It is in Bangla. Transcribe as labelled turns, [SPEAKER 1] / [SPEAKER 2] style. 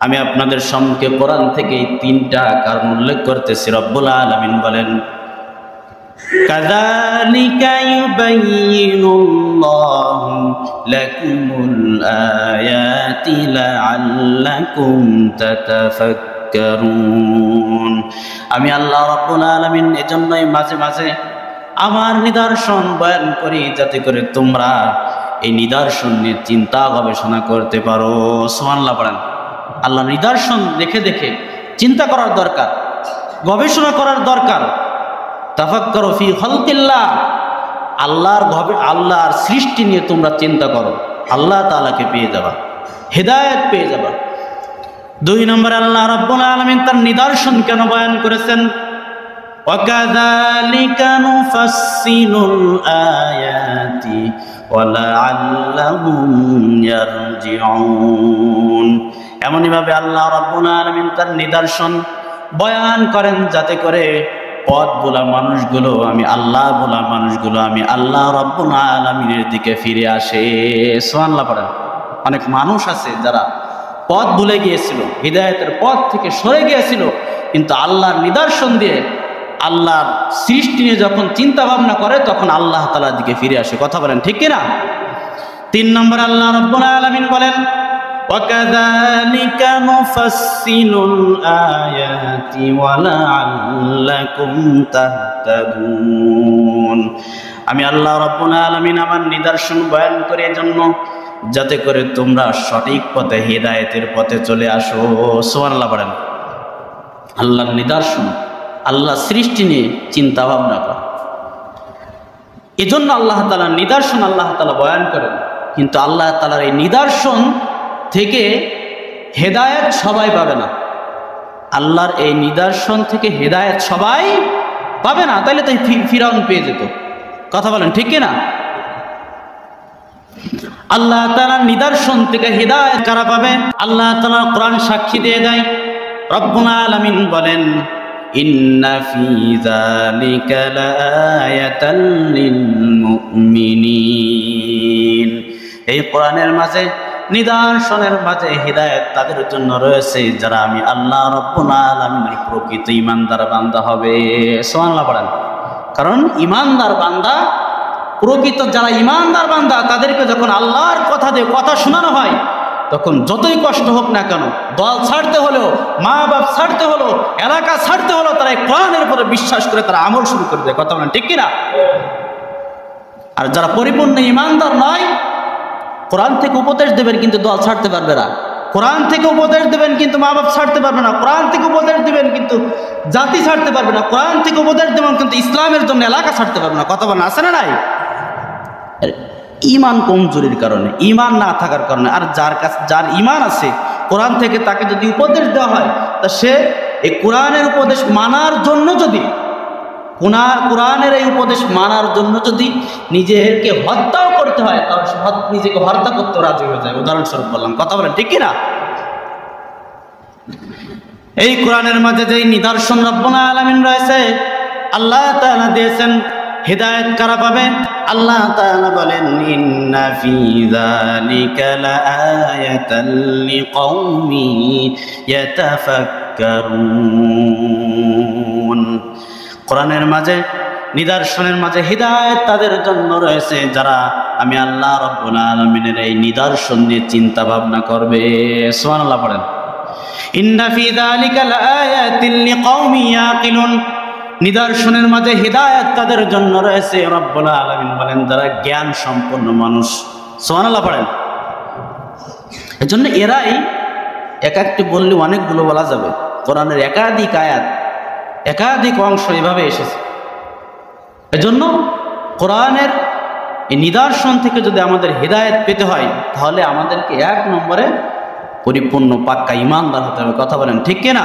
[SPEAKER 1] আমি আপনাদের সম্মুখে কোরআন থেকে তিনটা কারণ উল্লেখ করতেছি। রব্বুল আলামিন বলেন, কাযালিকা ইউবাইয়িনুল্লাহু লাকুমুল আয়াতি লাআল্লাকুম তাতাফাক্কারুন। আমি আল্লাহ রাব্বুল আলামিন এজন্যই মাঝে মাঝে আমার নিদর্শন বয়ান করি, যাতে করে তোমরা এই নিদর্শন নিয়ে চিন্তা গবেষণা করতে পারো। সুবহানাল্লাহ পড়েন। আল্লাহ নিদর্শন দেখে দেখে চিন্তা করার দরকার, গবেষণা করার দরকার। তাফাক্কারু ফি খালকিল্লাহ, আল্লাহর সৃষ্টি নিয়ে তোমরা চিন্তা করো, আল্লাহ তাআলাকে পেয়ে যাবা, হেদায়েত পেয়ে যাবা। 2 নম্বরে আল্লাহ রাব্বুল আলামিন তার নিদর্শন কেন বয়ান করেছেন? ওয়াকাযালিকা নুফাসসিলুল আয়াতি ওয়ালাআল্লাহুম ইয়ারজিউন। এমনইভাবে আল্লাহ রাব্বুল আলামিন তার নিদর্শন বয়ান করেন, যাতে করে পথ ভোলা মানুষগুলো, আমি আল্লাহ ভোলা মানুষগুলো আমি আল্লাহ রাব্বুল আলামিনের দিকে ফিরে আসে। সুবহানাল্লাহ পড়েন। অনেক মানুষ আছে যারা পথ ভুলে গিয়েছিল, হিদায়াতের পথ থেকে সরে গিয়েছিল, কিন্তু আল্লাহর নিদর্শন দিয়ে আল্লাহর সৃষ্টি নিয়ে যখন চিন্তা ভাবনা করে তখন আল্লাহ তাআলার দিকে ফিরে আসে। কথা বলেন ঠিক কিনা? 3 নম্বর আল্লাহ রাব্বুল আলামিন বলেন, وَكَذَلِكَ نُفَصِّلُ الْآيَاتِ وَلَعَلَّكُمْ تَهْتَدُونَ। আমি আল্লাহ রাব্বুল আলামিন আমার নিদর্শন বয়ান করে এজন্য, যাতে করে তোমরা সঠিক পথে, হিদায়াতের পথে চলে আসো। সুবহানাল্লাহ বলেন। আল্লাহর নিদর্শন, আল্লাহ সৃষ্টি নিয়ে চিন্তা ভাবনা কর, এজন্য আল্লাহ তাআলার নিদর্শন আল্লাহ তাআলা বয়ান করেন। কিন্তু আল্লাহ তাআলার এই নিদর্শন থেকে হেদায়েত সবাই পাবে না। আল্লাহর এই নিদর্শন থেকে হেদায়েত সবাই পাবে না, তাইলে তো ফিরাউন পেয়ে যেত। কথা বলেন ঠিক কিনা? আল্লাহ তাআলার নিদর্শন থেকে হেদায়েত কারা পাবে? আল্লাহ তাআলা কোরআন সাক্ষী দিয়ে দেয়। রব্বুল আলামিন বলেন, ইন্না ফি যালিকা লাআয়াতাল লিল মুমিনিন। এই কোরআনের মাঝে, নিদর্শনের মাঝে হিদায়াত তাদের জন্য রয়েছে যারা আমি আল্লাহ রাব্বুল আলামিনের প্রকৃত ঈমানদার বান্দা হবে। সুবহানাল্লাহ পড়েন। কারণ ঈমানদার বান্দা, প্রকৃত যারা ঈমানদার বান্দা, তাদেরকে যখন আল্লাহর কথা দিয়ে কথা শোনানো হয়, তখন যতই কষ্ট হোক না কেন, দল ছাড়তে হলেও, মা বাপ ছাড়তে হলো, এলাকা ছাড়তে হলো, তারা এই কোরআনের উপরে বিশ্বাস করে তারা আমল শুরু করে দেয়। কথা বলেন ঠিক কিনা? আর যারা পরিপূর্ণ ঈমানদার নয়, কোরআন থেকে উপদেশ দেবেন কিন্তু দল ছাড়তে পারবে না, কোরআন থেকে উপদেশ দেবেন কিন্তু মা বাপ ছাড়তে পারবে না, কোরআন থেকে উপদেশ দেবেন কিন্তু জাতি ছাড়তে পারবে না, কোরআন থেকে উপদেশ দেবেন কিন্তু ইসলামের জন্য এলাকা ছাড়তে পারবে না। কথা বলেন আছে না নাই? ঈমান কমজোরির কারণে, ঈমান না থাকার কারণে। আর যার ঈমান আছে, কোরআন থেকে তাকে যদি উপদেশ দেওয়া হয়, তা সে এই কোরআনের উপদেশ মানার জন্য, যদি কোরআনের এই উপদেশ মানার জন্য যদি নিজেকে হত্যাও করতে হয়, তাহলে সে নিজেকে হত্যা করতে রাজি হয়ে যায়। উদাহরণস্বরূপ বললাম। কথা বলেন ঠিক কিনা? এই কোরআনের মাঝে যেই নিদর্শন রব্বুল আলামিন রয়েছে, আল্লাহ তাআলা দিয়েছেন, হিদায়াত কারা পাবে? আল্লাহ তাআলা বলেন, ইন্না ফি যালিকা লাআয়াতাল লিকাউমিন ইয়াতাফাক্কারুন। কোরআনের মাঝে, নিদর্শনের মাঝে হিদায়াত তাদের জন্য রয়েছে যারা আমি আল্লাহ রাব্বুল আলামিনের এই নিদর্শন নিয়ে চিন্তা ভাবনা করবে। সুবহানাল্লাহ পড়েন। ইন্না ফি যালিকা লাআয়াতিল লিকাউমিন ইয়াকিলুন। নিদর্শনের মাঝে হিদায়াত তাদের জন্য রয়েছে, রব্বুল আলামিন বলেন, যারা জ্ঞান সম্পন্ন মানুষ। সুবহানাল্লাহ পড়েন। এজন্য এরাই, এক একটি বললে অনেকগুলো বলা যাবে, কোরআনের একাধিক আয়াত, একাধিক অংশ এভাবে এসেছে। এজন্য কোরআনের এই নিদর্শন থেকে যদি আমাদের হিদায়াত পেতে হয়, তাহলে আমাদেরকে 1 নম্বরে পরিপূর্ণ পাক্কা ঈমানদার হতে হবে। কথা বলেন ঠিক কিনা?